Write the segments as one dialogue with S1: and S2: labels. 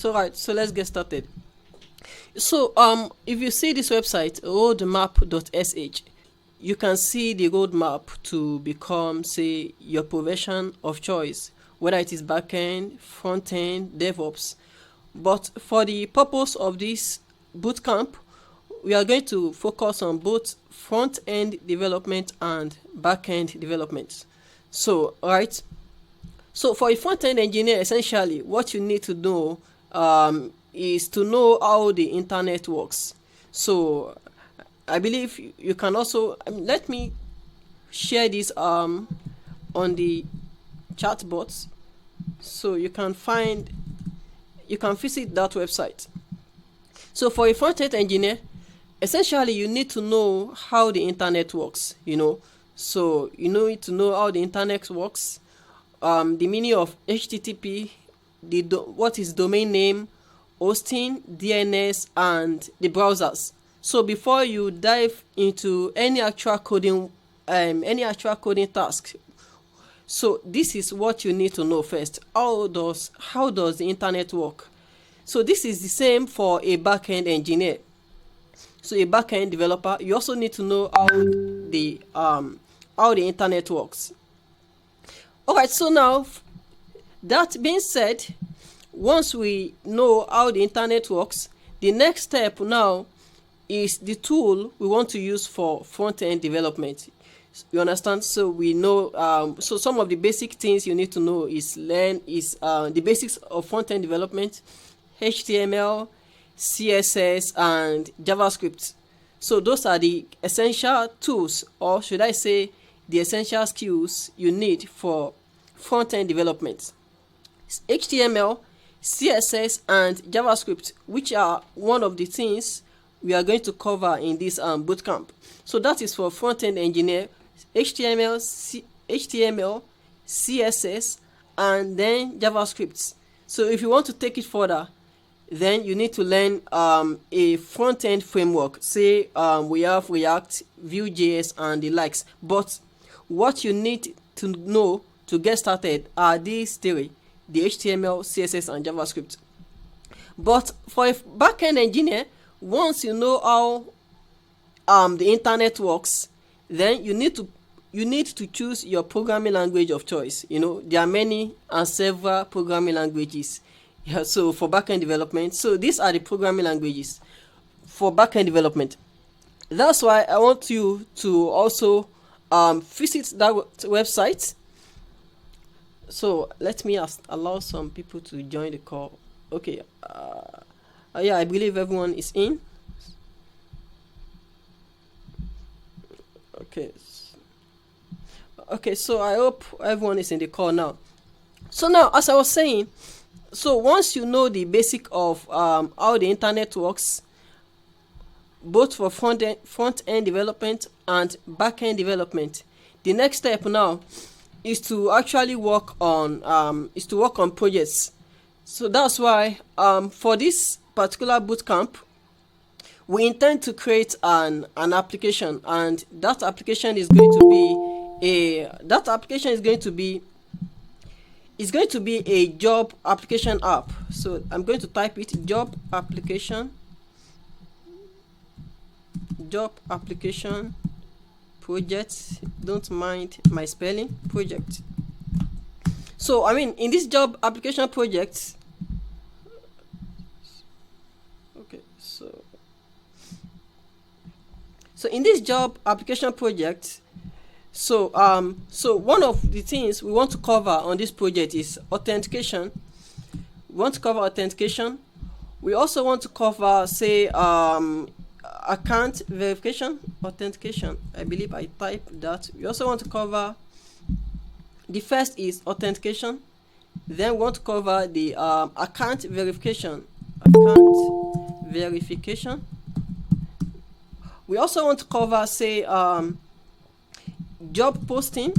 S1: So right, so let's get started. So if you see this website roadmap.sh, you can see the roadmap to become, say, your profession of choice, whether it is backend, front-end, DevOps. But for the purpose of this bootcamp, we are going to focus on both front-end development and back-end development. So, right. So for a front-end engineer, essentially, what you need to know is to know how the internet works. So I believe you can also let me share this on the chat box, so you can visit that website. So for a front-end engineer, essentially you need to know how the internet works. So you need to know how the internet works, the meaning of HTTP, what is domain name, hosting, DNS, and the browsers. So before you dive into any actual coding task, so this is what you need to know first. How does the internet work? So this is the same for a backend engineer. So a backend developer, you also need to know how the internet works. Alright, so now that being said, once we know how the internet works, the next step now is the tool we want to use for front-end development. You understand? So we know, so some of the basic things you need to know is the basics of front-end development: HTML, CSS, and JavaScript. So those are the essential tools, or should I say the essential skills you need for front-end development. HTML, CSS, and JavaScript, which are one of the things we are going to cover in this bootcamp. So that is for front-end engineer: HTML, CSS, and then JavaScript. So if you want to take it further, then you need to learn a front-end framework. Say we have React, Vue.js, and the likes. But what you need to know to get started are these three: the HTML, CSS, and JavaScript. But for a backend engineer, once you know how the internet works, then you need to choose your programming language of choice. There are many and several programming languages. So for backend development, so these are the programming languages for backend development. That's why I want you to also visit that website. So let me allow some people to join the call. Okay. Yeah, I believe everyone is in. Okay, so I hope everyone is in the call now. So now, as I was saying, so once you know the basic of how the internet works, both for front-end development and back-end development, the next step now is to actually work on projects. So that's why for this particular bootcamp, we intend to create an application, and that application is going to be a job application app. So I'm going to type it: job application project. Don't mind my spelling. Project. So in this job application project, okay, so in this job application project, so one of the things we want to cover on this project is authentication. We want to cover authentication. We also want to cover, say, account verification, authentication. I believe I typed that. We also want to cover, the first is authentication. Then we want to cover the account verification. We also want to cover, say, job posting.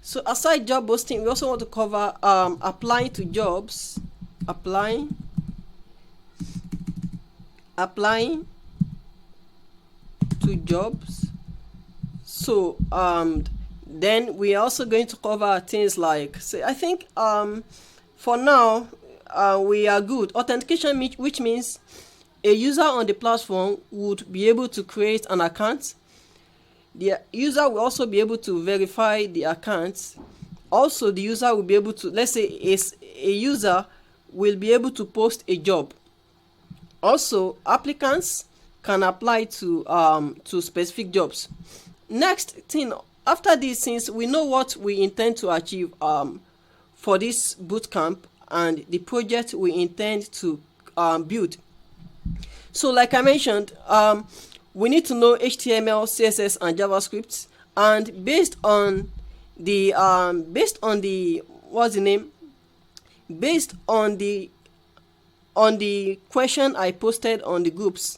S1: So aside job posting, we also want to cover applying to jobs, applying to jobs. So then we're also going to cover things like, say, I think for now we are good. Authentication, which means a user on the platform would be able to create an account. The user will also be able to verify the account. Also, the user will be able to, let's say a user will be able to post a job. Also, applicants can apply to specific jobs. Next thing, after this, since we know what we intend to achieve for this bootcamp and the project we intend to build. So like I mentioned, we need to know HTML, CSS, and JavaScript. And based on the question I posted on the groups,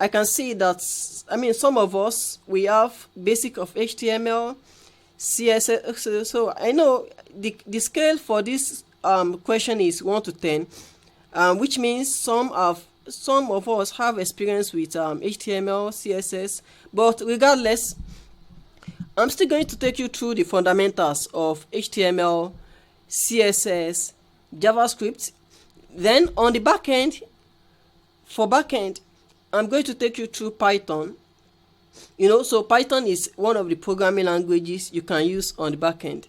S1: I can see that, some of us, we have basic of HTML, CSS. So I know the scale for this question is 1 to 10, which means some of us have experience with HTML, CSS. But regardless, I'm still going to take you through the fundamentals of HTML, CSS, JavaScript. Then on the backend, I'm going to take you through Python. So Python is one of the programming languages you can use on the backend.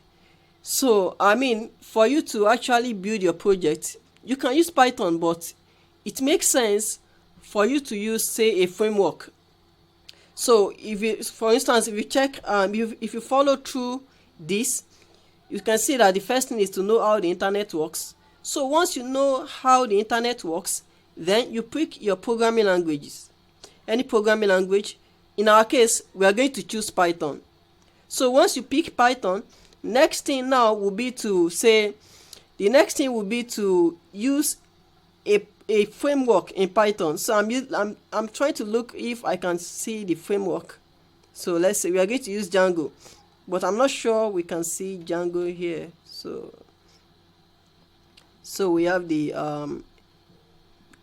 S1: So for you to actually build your project, you can use Python, but it makes sense for you to use, say, a framework. So for instance, if you check, if you follow through this, you can see that the first thing is to know how the internet works. So once you know how the internet works, then you pick your programming languages. Any programming language. In our case, we are going to choose Python. So once you pick Python, next thing now will be to use a framework in Python. So I'm trying to look if I can see the framework. So let's say we are going to use Django, but I'm not sure we can see Django here. So we have the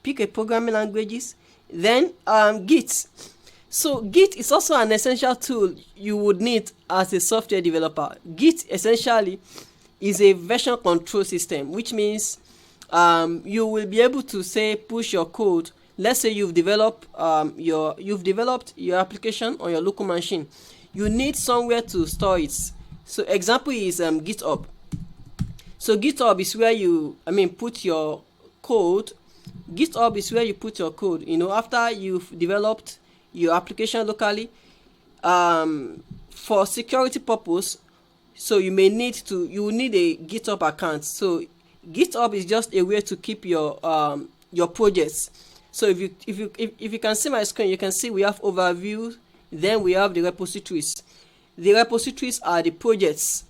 S1: pick a programming languages. Then Git. So Git is also an essential tool you would need as a software developer. Git essentially is a version control system, which means you will be able to, say, push your code. Let's say you've developed your application on your local machine. You need somewhere to store it. So example is GitHub. So GitHub is where you put your code. GitHub is where you put your code. After you've developed your application locally, for security purpose. So you will need a GitHub account. So GitHub is just a way to keep your projects. So if you can see my screen, you can see we have overview. Then we have the repositories. The repositories are the projects.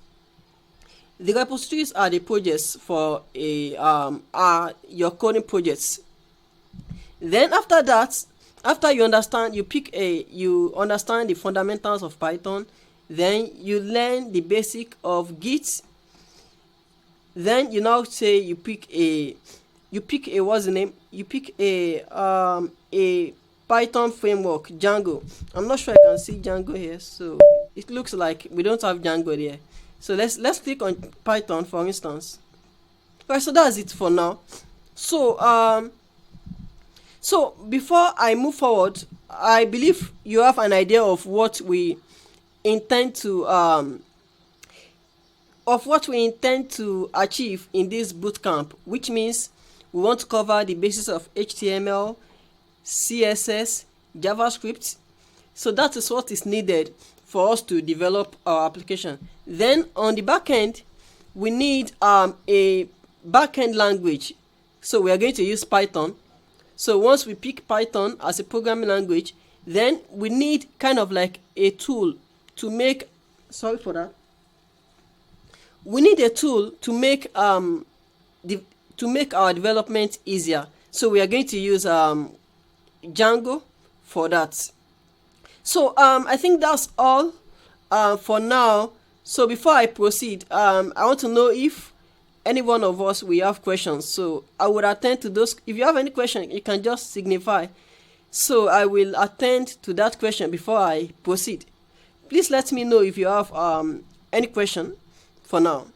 S1: The repositories are the projects for your coding projects. Then after that, after you understand the fundamentals of Python, then you learn the basic of Git. Then you now say you pick a Python framework, Django. I'm not sure I can see Django here, so it looks like we don't have Django there. So let's click on Python, for instance. Right, so that's it for now. So before I move forward, I believe you have an idea of what we intend to achieve in this bootcamp, which means we want to cover the basis of HTML, CSS, JavaScript. So that is what is needed for us to develop our application. Then on the back end, we need a backend language. So we are going to use Python. So once we pick Python as a programming language, then we need kind of like a tool to make, we need a tool to make our development easier. So we are going to use Django for that. So I think that's all for now. So before I proceed, I want to know if any one of us we have questions. So I would attend to those. If you have any question, you can just signify. So I will attend to that question before I proceed. Please let me know if you have any question for now.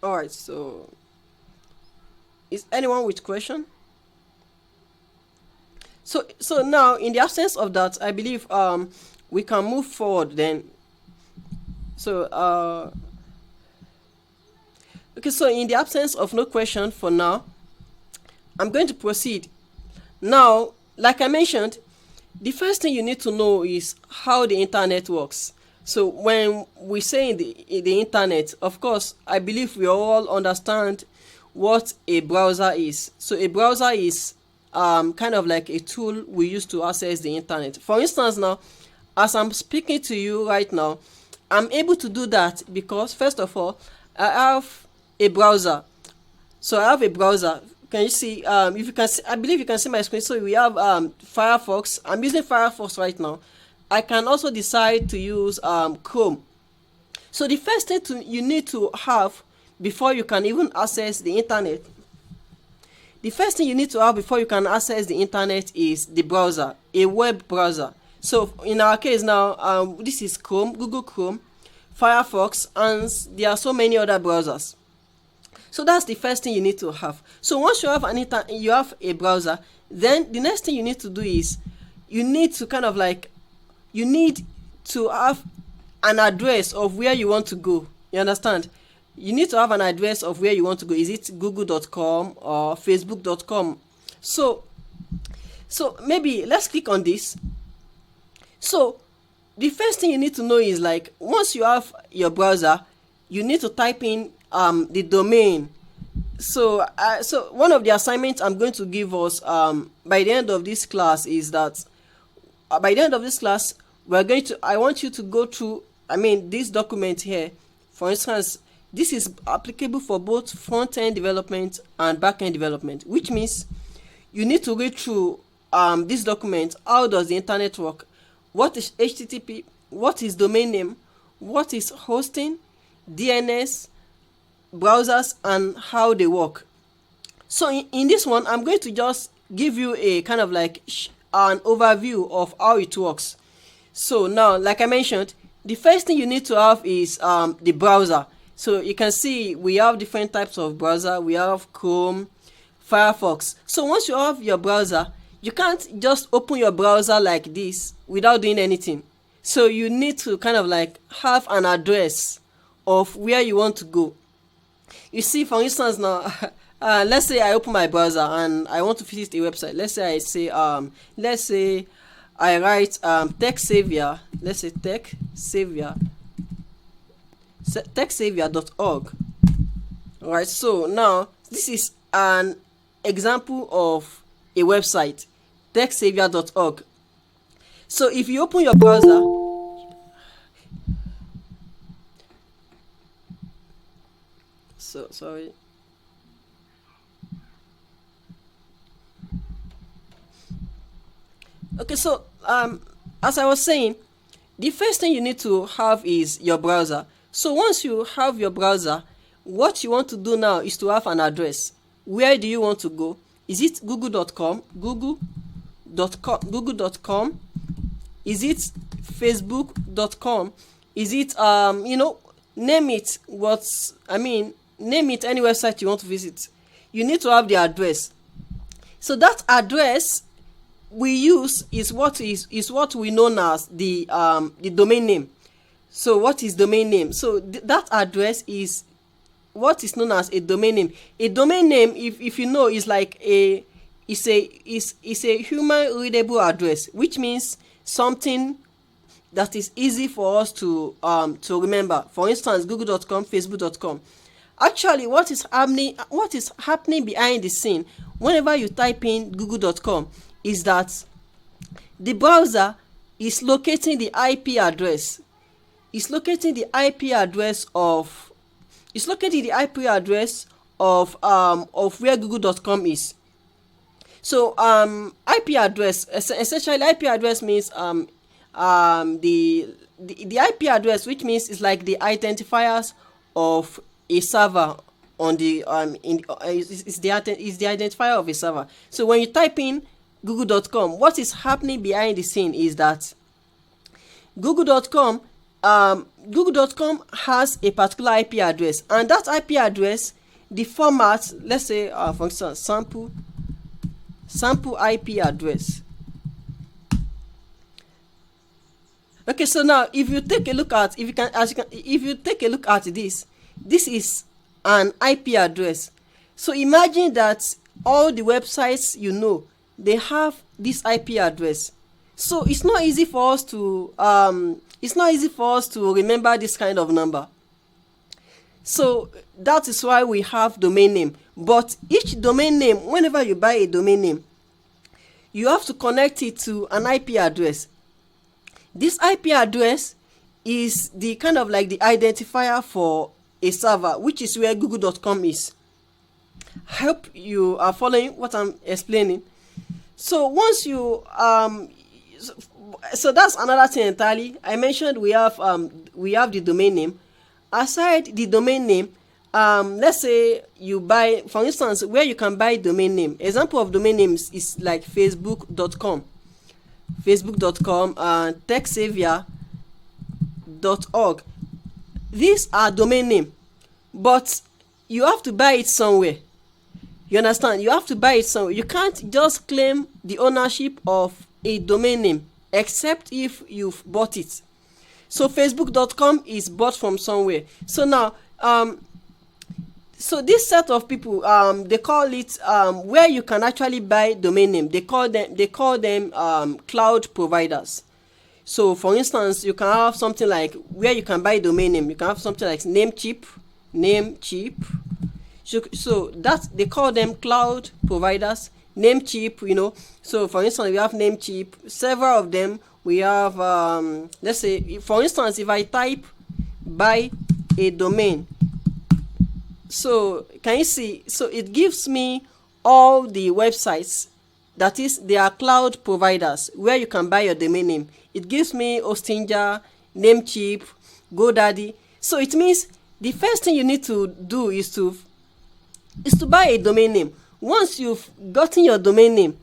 S1: All right. So, is anyone with question? So now, in the absence of that, I believe we can move forward then. So okay. So in the absence of no question for now, I'm going to proceed. Now, like I mentioned, the first thing you need to know is how the internet works. So when we say in the internet, of course, I believe we all understand what a browser is. So a browser is kind of like a tool we use to access the internet. For instance, now, as I'm speaking to you right now, I'm able to do that because, first of all, I have a browser. So I have a browser. Can you see? If you can see, I believe you can see my screen. So we have Firefox. I'm using Firefox right now. I can also decide to use Chrome. So the first thing you need to have before you can even access the internet, the first thing you need to have before you can access the internet is the browser, a web browser. So in our case now, this is Chrome, Google Chrome, Firefox, and there are so many other browsers. So that's the first thing you need to have. So once you have you have a browser, then the next thing you need to do is you need to kind of like you need to have an address of where you want to go. You understand? You need to have an address of where you want to go. Is it google.com or facebook.com? So maybe let's click on this. So the first thing you need to know is, like, once you have your browser, you need to type in the domain. So one of the assignments I'm going to give us by the end of this class is that by the end of this class I want you to go through, this document here. For instance, this is applicable for both front-end development and back-end development, which means you need to read through this document. How does the internet work? What is HTTP? What is domain name? What is hosting, DNS, browsers, and how they work? So in this one, I'm going to just give you a kind of like an overview of how it works. So now, like I mentioned, the first thing you need to have is the browser. So you can see we have different types of browser. We have Chrome, Firefox. So once you have your browser, you can't just open your browser like this without doing anything. So you need to kind of like have an address of where you want to go. You see, for instance, now, let's say I open my browser and I want to visit a website. Let's say I write TechSavia. Let's say TechSavia.org. Alright, so now this is an example of a website, TechSavia.org. So if you open your browser, sorry. Okay, so as I was saying, the first thing you need to have is your browser. So once you have your browser, what you want to do now is to have an address. Where do you want to go? Is it google.com? Google.com? Is it facebook.com? Is it name it name it any website you want to visit. You need to have the address. So that address we use is what we know as the domain name. So what is domain name? So that address is what is known as a domain name. A domain name, if you know, is like a human readable address, which means something that is easy for us to remember. For instance, google.com, facebook.com. Actually, what is happening behind the scene whenever you type in google.com is that the browser is locating the IP address. It's locating the IP address of where google.com is. So IP address, essentially IP address means the IP address, which means it's like the identifiers of a server on the is the identifier of a server. So when you type in google.com, what is happening behind the scene is that google.com Google.com has a particular IP address, and that IP address, the format, let's say for instance sample IP address. Okay, so now if you take a look at, if you take a look at this is an IP address. So imagine that all the websites they have this IP address. So it's not easy for us to remember this kind of number. So that is why we have domain name. But each domain name, whenever you buy a domain name, you have to connect it to an IP address. This IP address is the kind of like the identifier for a server, which is where google.com is. I hope you are following what I'm explaining. So once you so that's another thing entirely. I mentioned we have the domain name. Aside the domain name, let's say you buy, for instance, where you can buy domain name. Example of domain names is like facebook.com and TechSavia.org. These are domain name, but you have to buy it somewhere. You understand? You have to buy it somewhere. You can't just claim the ownership of a domain name except if you've bought it. So facebook.com is bought from somewhere. So now so this set of people, they call it where you can actually buy domain name. They call them cloud providers. So for instance, you can have something like where you can buy domain name. You can have something like Namecheap. So that they call them cloud providers. Namecheap, So for instance, we have Namecheap. Several of them. We have let's say, for instance, if I type buy a domain, so can you see? So it gives me all the websites, that is, they are cloud providers where you can buy your domain name. It gives me Hostinger, Namecheap, GoDaddy. So it means the first thing you need to do is to buy a domain name. Once you've gotten your domain name,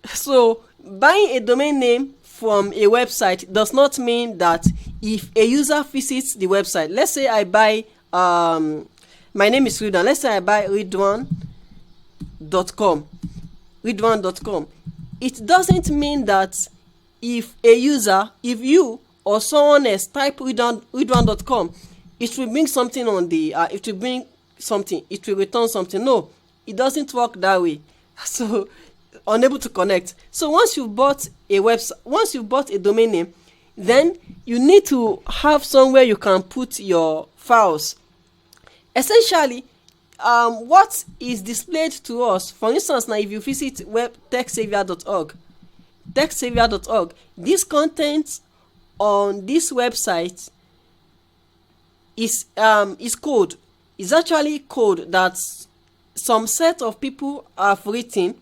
S1: so buying a domain name from a website does not mean that if a user visits the website, let's say I buy my name is Ridwan. Let's say I buy Ridwan.com. It doesn't mean that if you or someone else type Ridwan.com, it will bring something on the it will return something. No, it doesn't work that way. So unable to connect. So once you've bought a domain name, then you need to have somewhere you can put your files. Essentially, what is displayed to us, for instance, now if you visit TechSavia.org, this content on this website is code. It's actually code that some set of people have written.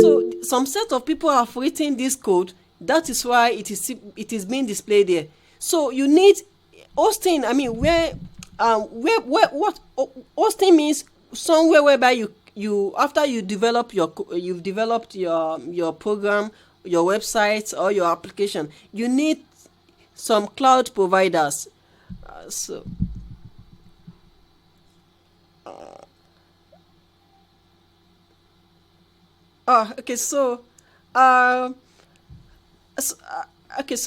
S1: So some set of people have written this code. That is why it is being displayed there. So you need hosting. I mean, what hosting means, somewhere whereby you after you've developed your program, your website or your application, you need some cloud providers. Okay, so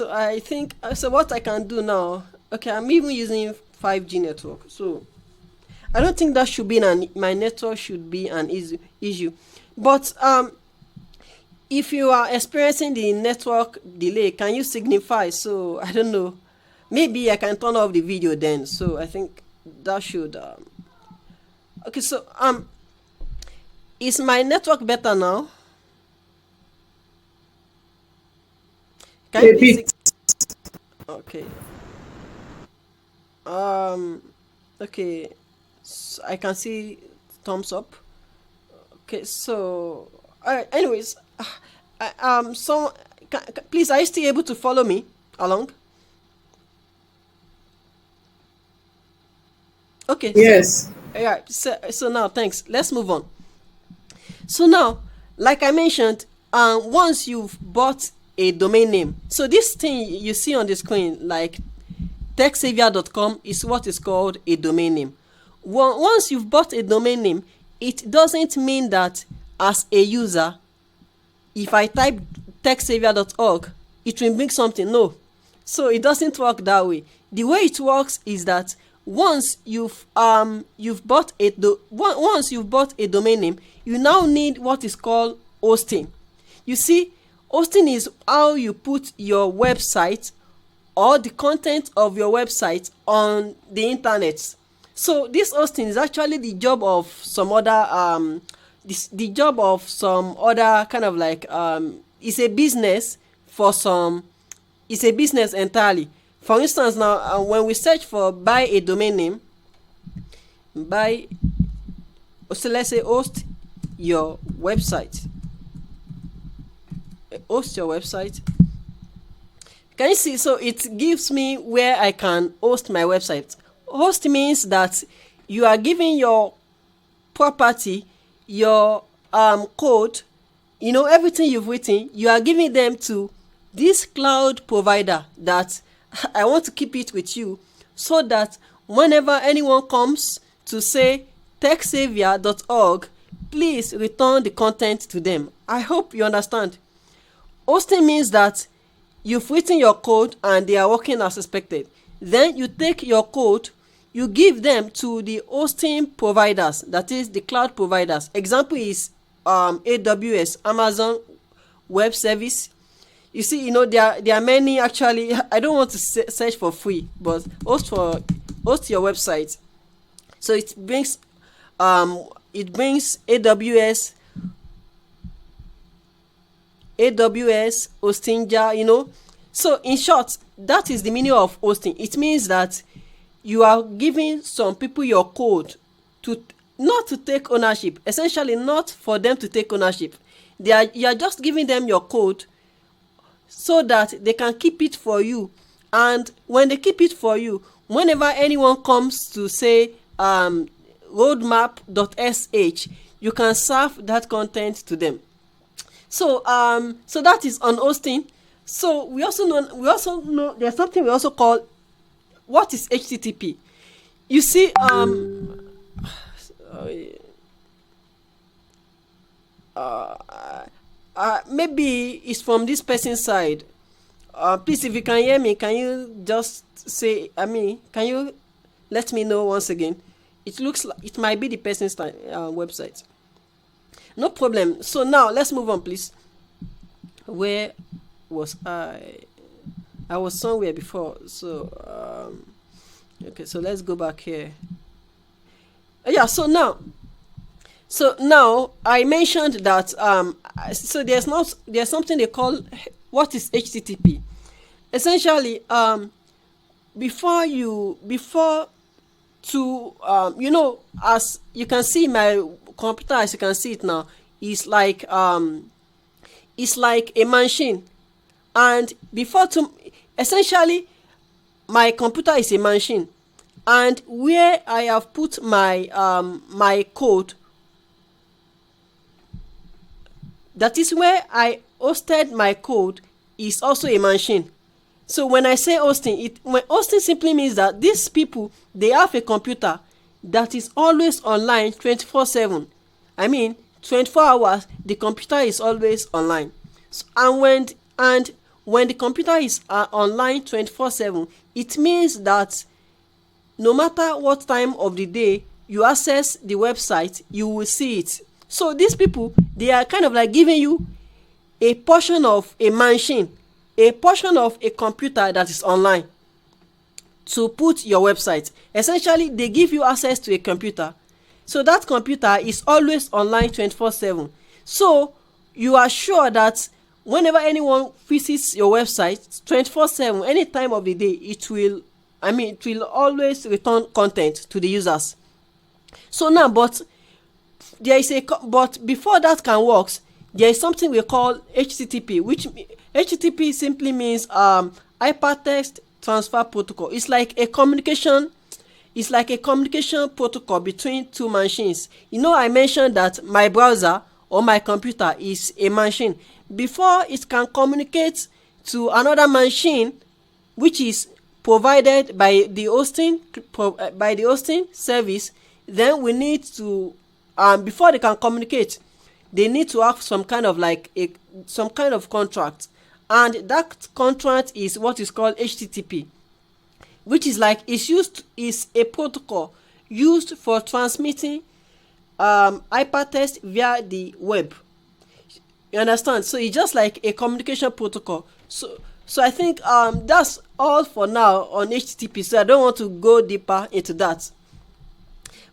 S1: I think so. What I can do now? Okay, I'm even using 5G network, so I don't think that should be my network should be an issue. But if you are experiencing the network delay, can you signify? So I don't know. Maybe I can turn off the video then. So I think that should. Okay, so is my network better now? Can you please? Okay. Okay. So I can see thumbs up. Okay. So, anyways, so please, are you still able to follow me along? Okay.
S2: Yes.
S1: Alright. So now, thanks. Let's move on. So now, like I mentioned, once you've bought a domain name. So this thing you see on the screen, like TechSavia.com, is what is called a domain name. Once you've bought a domain name, it doesn't mean that as a user, if I type TechSavia.org, it will bring something. No. So it doesn't work that way. The way it works is that once you've bought a domain name, you now need what is called hosting. You see, hosting is how you put your website or the content of your website on the internet. So this hosting is actually the job of some other the job of some other kind of like it's a business for some. It's a business entirely. For instance, now when we search for buy a domain name, so let's say host your website. Host your website. Can you see? So it gives me where I can host my website. Host means that you are giving your property, your code, everything you've written, you are giving them to this cloud provider that I want to keep it with you, so that whenever anyone comes to say TechSavia.org, please return the content to them. I hope you understand. Hosting means that you've written your code and they are working as expected. Then you take your code, you give them to the hosting providers, that is the cloud providers. Example is AWS, Amazon Web Service. You see, there are many actually. I don't want to search for free, but host your website. So it brings AWS, Hostinja, So in short, that is the meaning of hosting. It means that you are giving some people your code not to take ownership. Essentially, not for them to take ownership. You are just giving them your code so that they can keep it for you. And when they keep it for you, whenever anyone comes to say roadmap.sh, you can serve that content to them. So that is on hosting. So we also know there's something we also call, what is HTTP. You see, maybe it's from this person's side. Please, if you can hear me, can you just say, can you let me know once again? It looks like it might be the person's website. No problem. So now let's move on, please. Where was I? I was somewhere before. So okay, so let's go back here. Yeah, so now I mentioned that so there's something they call, what is HTTP. Essentially, as you can see, my computer, as you can see it now, is like it's like a machine. And essentially, my computer is a machine, and where I have put my my code, that is where I hosted my code, is also a machine. So when I say hosting, hosting simply means that these people, they have a computer that is always online 24/7. 24 hours, the computer is always online. So, and when the computer is online 24/7, it means that no matter what time of the day you access the website, you will see it. So these people, they are kind of like giving you a portion of a machine, a portion of a computer that is online to put your website. Essentially, they give you access to a computer. So that computer is always online 24/7. So you are sure that whenever anyone visits your website 24/7, any time of the day, it will always return content to the users. So now, but before that can work, there is something we call HTTP, which HTTP simply means hypertext transfer protocol. It's like a communication protocol between two machines. I mentioned that my browser or my computer is a machine. before it can communicate to another machine, which is provided by the hosting service, then we need to before they can communicate, they need to have some kind of contract, and that contract is what is called HTTP, which is is a protocol used for transmitting hypertext via the web. You understand? So it's just like a communication protocol. So I think that's all for now on HTTP. So I don't want to go deeper into that.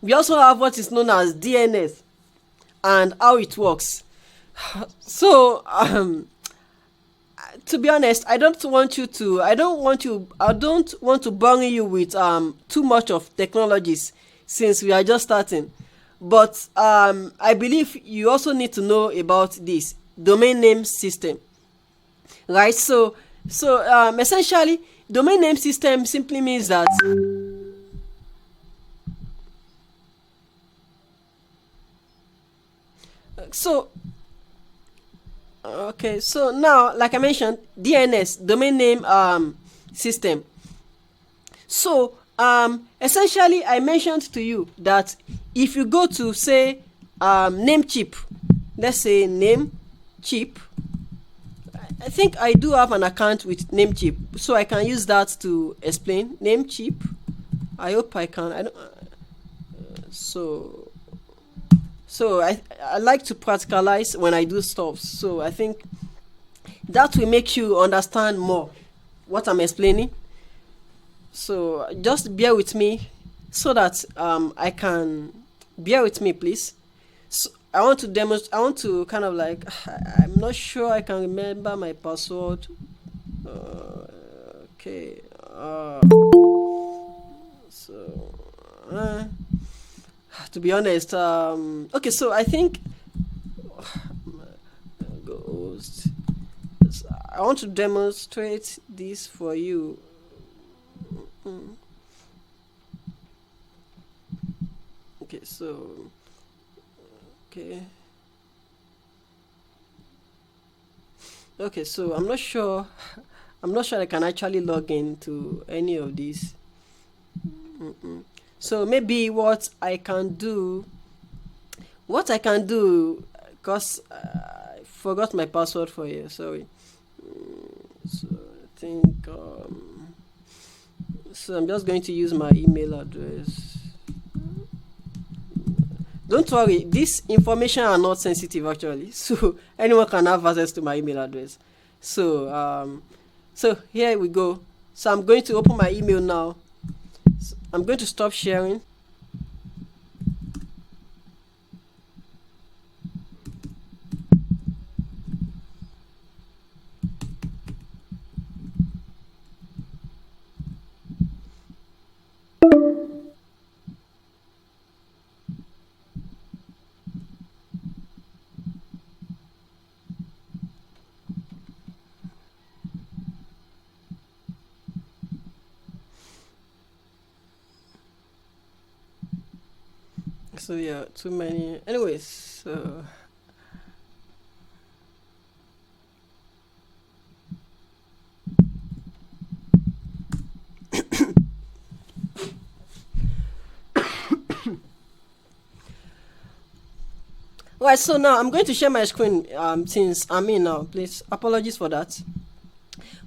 S1: We also have what is known as DNS and how it works. So to be honest, I don't want to bore you with too much of technologies, since we are just starting. But I believe you also need to know about this domain name system, right? So essentially, domain name system simply means that so now, like I mentioned, DNS, domain name system. So essentially, I mentioned to you that if you go to, say, Namecheap, let's say Namecheap, I think I do have an account with Namecheap, so I can use that to explain Namecheap. I hope I can. I don't. So I like to practicalize when I do stuff. So I think that will make you understand more what I'm explaining. So just bear with me so that I can bear with me, please. So I want to demonstrate. I want to kind of like, I'm not sure I can remember my password. Okay. To be honest, okay. So I think I want to demonstrate this for you. Okay. So okay. Okay, so I'm not sure I can actually log into any of these. So maybe what I can do, because I forgot my password for you. Sorry. So I think so I'm just going to use my email address. Don't worry, this information are not sensitive actually, so anyone can have access to my email address. So so here we go. So I'm going to open my email now. So I'm going to stop sharing. So yeah, too many. Anyways, so right. So now I'm going to share my screen. Since I'm in now, please apologies for that.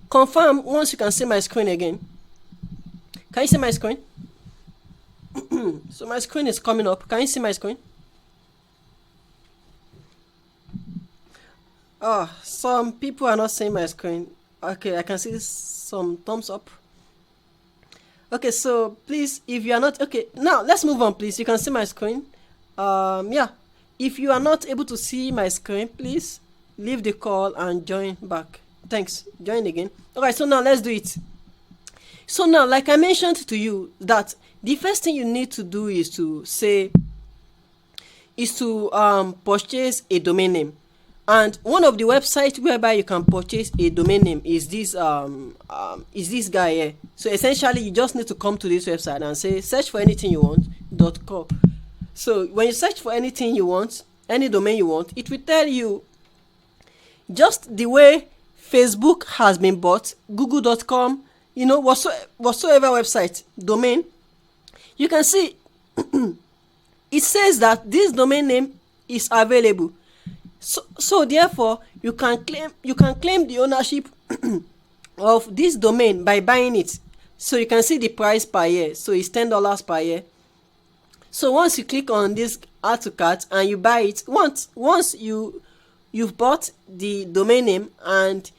S1: Confirm once you can see my screen again. Can you see my screen? So my screen is coming up. Can you see my screen? Oh, some people are not seeing my screen. Okay, I can see some thumbs up. Okay, so please, if you are not okay, now let's move on, please. You can see my screen. Yeah. If you are not able to see my screen, please leave the call and join back. Thanks. Join again. Alright, so now let's do it. So now, like I mentioned to you, that the first thing you need to do is to purchase a domain name. And one of the websites whereby you can purchase a domain name is this guy here. So essentially, you just need to come to this website and say search for anything you want .com. So when you search for anything you want, any domain you want, it will tell you Just the way Facebook has been bought, google.com, whatsoever website domain, you can see it says that this domain name is available. So therefore you can claim the ownership of this domain by buying it. So you can see the price per year. So it's $10 per year. So once you click on this add to cart and you buy it, once you've bought the domain name and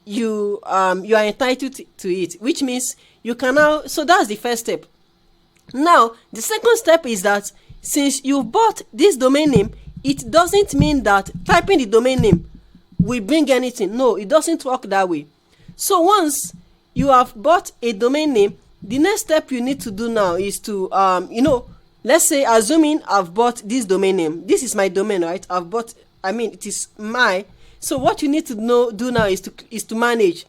S1: you are entitled to it, which means you can now. So that's the first step. Now the second step is that since you've bought this domain name, it doesn't mean that typing the domain name will bring anything. No, it doesn't work that way. So once you have bought a domain name, the next step you need to do now is to let's say, assuming I've bought this domain name. This is my domain, right? It is my. So what you need to do now is to manage.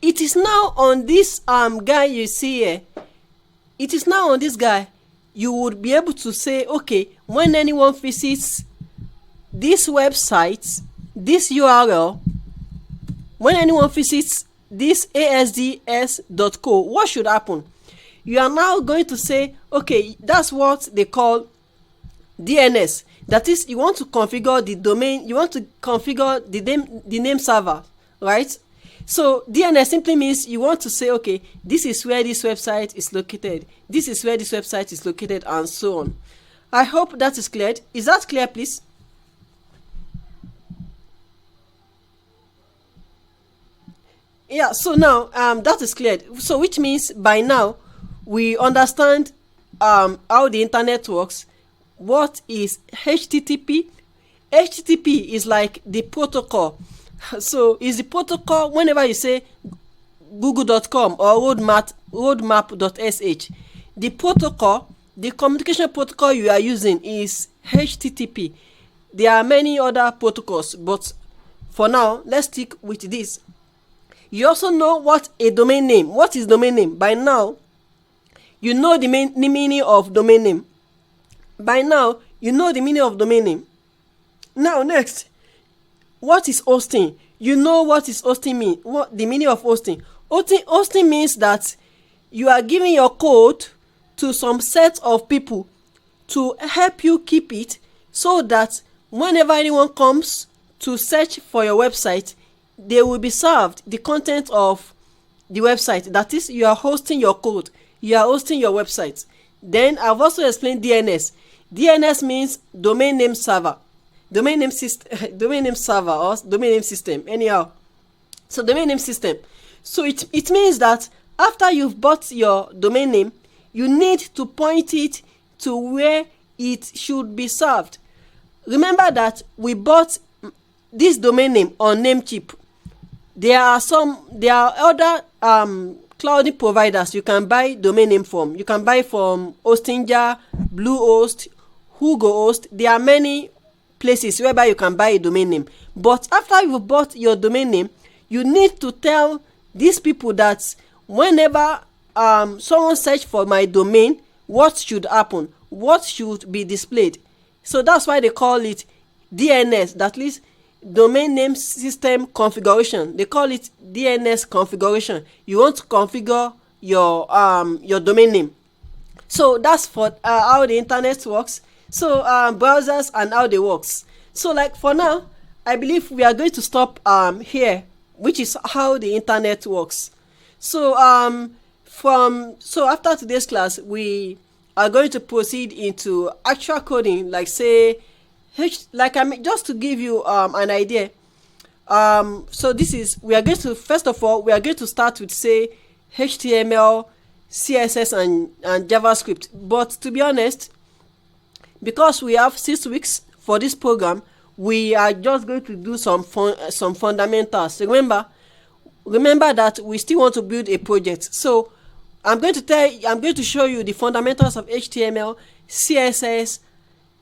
S1: It is now on this guy you see here. It is now on this guy. You would be able to say, okay, when anyone visits this website, this URL, when anyone visits this asds.co, what should happen? You are now going to say, okay, that's what they call DNS. That is, you want to configure the domain, you want to configure the name server, right? So DNS simply means you want to say, okay, this is where this website is located, this is where this website is located, and so on. I hope that is clear. Is that clear, please? Yeah, so now that is clear. So which means by now we understand how the internet works. What is HTTP? HTTP is like the protocol. So is the protocol whenever you say google.com or roadmap.sh, the protocol, the communication protocol you are using is HTTP. There are many other protocols, but for now let's stick with this. You also know what a domain name. What is domain name? By now you know the meaning of domain name. By now you know the meaning of domain name. Now next, what is hosting? You know what is hosting mean? What the meaning of hosting? Hosting means that you are giving your code to some set of people to help you keep it, so that whenever anyone comes to search for your website, they will be served the content of the website. That is, you are hosting your code, you are hosting your website. Then I've also explained DNS. DNS means domain name server, domain name server or domain name system, anyhow. So domain name system. So it means that after you've bought your domain name, you need to point it to where it should be served. Remember that we bought this domain name on Namecheap. There are other cloud providers you can buy domain name from. You can buy from Hostinger, Bluehost, Hugohost. There are many places whereby you can buy a domain name. But after you've bought your domain name, you need to tell these people that whenever someone search for my domain, what should happen, what should be displayed. So that's why they call it DNS, that is domain name system configuration. They call it DNS configuration. You want to configure your domain name. So that's for how the internet works. So browsers and how they works. So like for now, I believe we are going to stop here, which is how the internet works. So after today's class, we are going to proceed into actual coding, like say just to give you an idea. So this is, we are going to, first of all, we are going to start with say HTML, CSS and JavaScript. But to be honest, because we have 6 weeks for this program, we are just going to do some fundamentals. Remember that we still want to build a project. So I'm going to show you the fundamentals of HTML, CSS,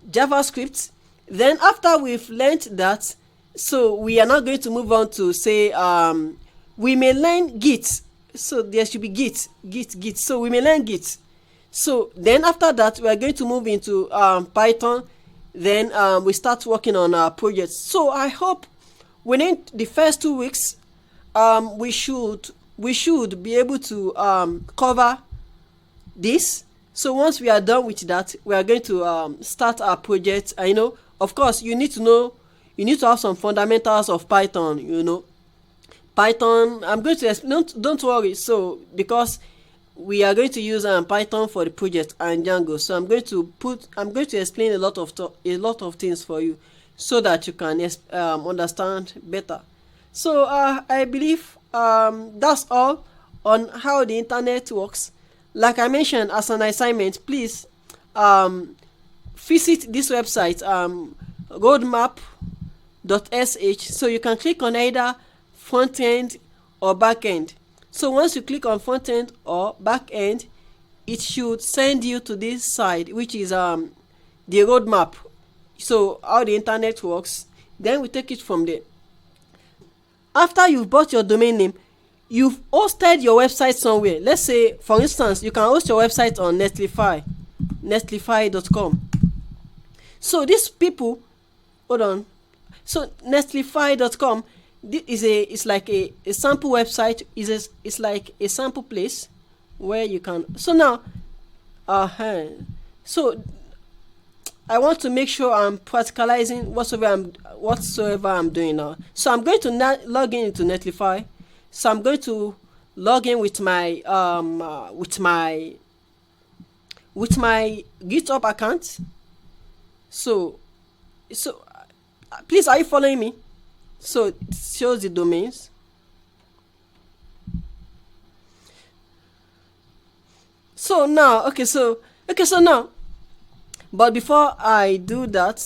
S1: JavaScript. Then after we've learned that, so we are now going to move on to say we may learn Git. So there should be Git. So we may learn Git. So then after that, we are going to move into Python. Then we start working on our projects. So I hope within the first 2 weeks, we should be able to cover this. So once we are done with that, we are going to start our project. And of course, you need to have some fundamentals of Python. Python, I'm going to explain. Don't worry. So because we are going to use Python for the project and Django, so I'm going to explain a lot of things for you, so that you can understand better. So I believe that's all on how the internet works. Like I mentioned, as an assignment, please um, visit this website, roadmap.sh. So you can click on either front end or back end. So once you click on front end or back end, it should send you to this side, which is the roadmap. So how the internet works, then we take it from there. After you've bought your domain name, you've hosted your website somewhere. Let's say, for instance, you can host your website on netlify.com. So these people, hold on. So netlify.com it's like a sample website. It's like a sample place where you can. So now, so I want to make sure I'm practicalizing whatsoever I'm doing now. So I'm going to log in into Netlify. So I'm going to log in with my GitHub account. So please, are you following me? So it shows the domains. So now, so now, but before I do that,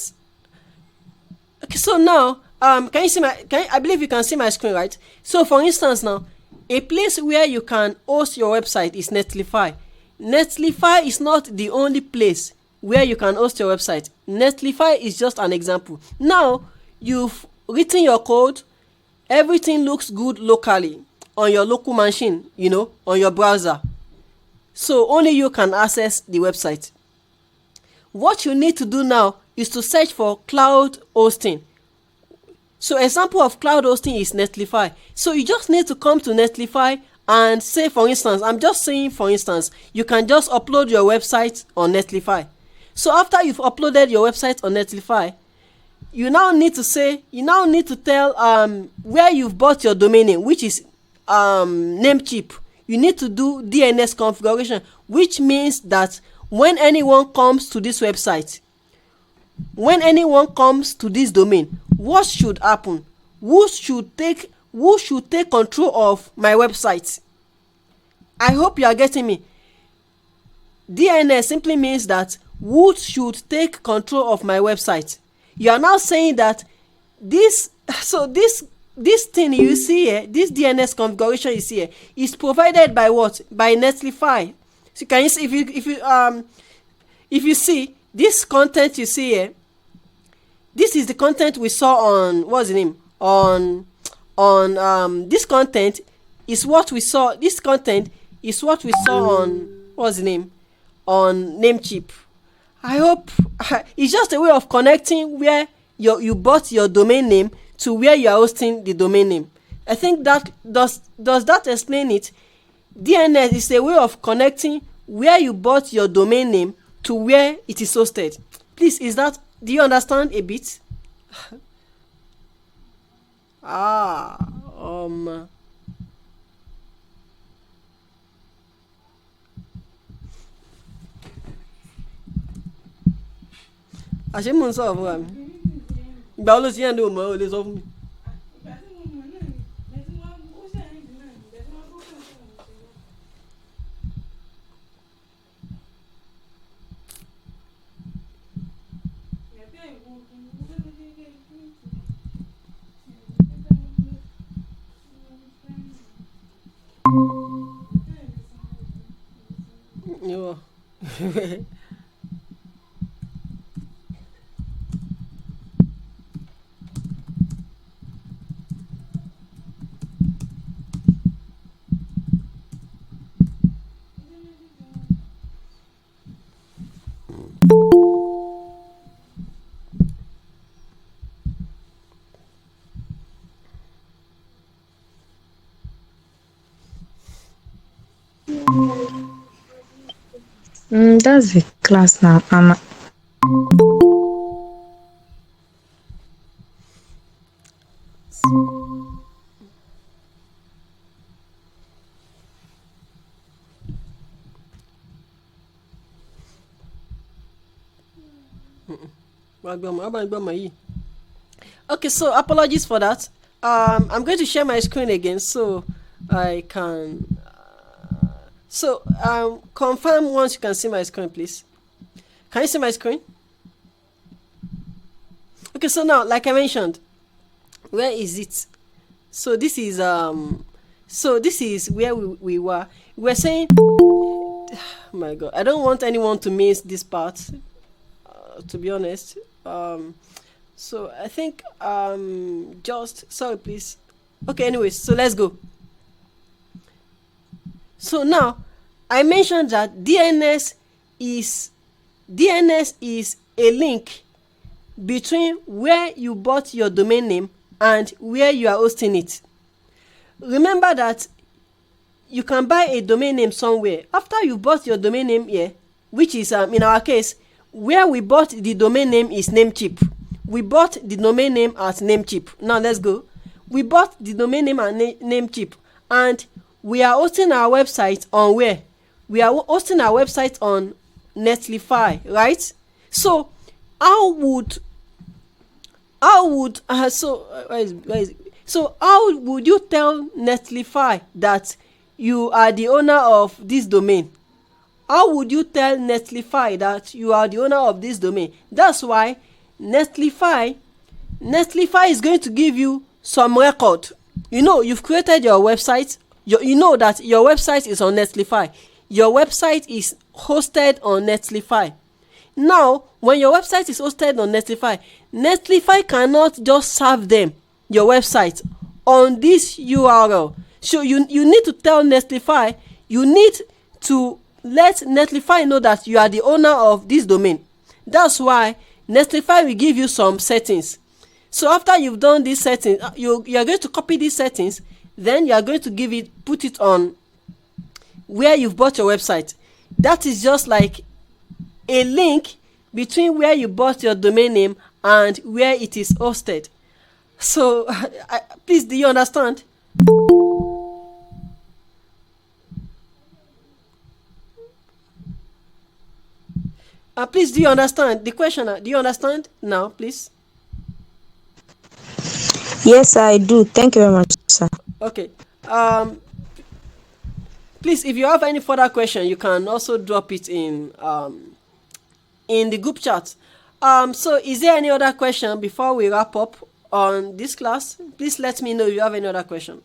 S1: so now, can you see I believe you can see my screen, right? So for instance, now, a place where you can host your website is Netlify. Netlify is not the only place where you can host your website. Netlify is just an example. Now you've written your code, everything looks good locally on your local machine, on your browser. So only you can access the website. What you need to do now is to search for cloud hosting. So example of cloud hosting is Netlify. So you just need to come to Netlify and say, for instance, I'm just saying, for instance, you can just upload your website on Netlify. So after you've uploaded your website on Netlify, you now need to tell where you've bought your domain name, which is Namecheap. You need to do DNS configuration, which means that when anyone comes to this website, when anyone comes to this domain, what should happen? Who should take control of my website? I hope you are getting me. DNS simply means that who should take control of my website. You are now saying that this thing you see here, this DNS configuration you see here, is provided by what? By Netlify. So can you see, if you see this content you see here, this is the content we saw on, what's the name, on this content is what we saw. This content is what we saw on, what's the name, on Namecheap. I hope it's just a way of connecting where you bought your domain name to where you are hosting the domain name. I think that does that explain it? DNS is a way of connecting where you bought your domain name to where it is hosted. Please, do you understand a bit? ah um àṣé mò ń sọ̀rọ̀ fúnra mi. Ìgbà wo ló ti yẹn ní o mọ̀ ọ́ lè sọ fún mi. Yo.
S2: That's the class now.
S1: Okay, so apologies for that. I'm going to share my screen again so I can. Confirm once you can see my screen, please. Can you see my screen? Okay, so now, like I mentioned, where is it? So this is where we were. We were saying, oh my God, I don't want anyone to miss this part. To be honest, so I think just sorry, please. Okay, anyways, so let's go. So now, I mentioned that DNS is a link between where you bought your domain name and where you are hosting it. Remember that you can buy a domain name somewhere. After you bought your domain name here, which is in our case, where we bought the domain name is Namecheap. We bought the domain name at Namecheap. Now let's go. We bought the domain name at Namecheap, and we are hosting our website on where? We are hosting our website on Netlify, right? So how would so how would you tell Netlify that you are the owner of this domain? How would you tell Netlify that you are the owner of this domain? That's why Netlify is going to give you some record. You've created your website. You know that your website is on Netlify. Your website is hosted on Netlify. Now, when your website is hosted on Netlify, Netlify cannot just serve them your website on this URL. So you need to tell Netlify, you need to let Netlify know that you are the owner of this domain. That's why Netlify will give you some settings. So after you've done these settings, you are going to copy these settings, then you are going to put it on where you've bought your website. That is just like a link between where you bought your domain name and where it is hosted. So please, do you understand? Please, do you understand the question? Do you understand now, please?
S2: Yes, I do. Thank you very much, sir.
S1: Okay. Please, if you have any further question, you can also drop it in the group chat. So is there any other question before we wrap up on this class? Please let me know if you have any other question.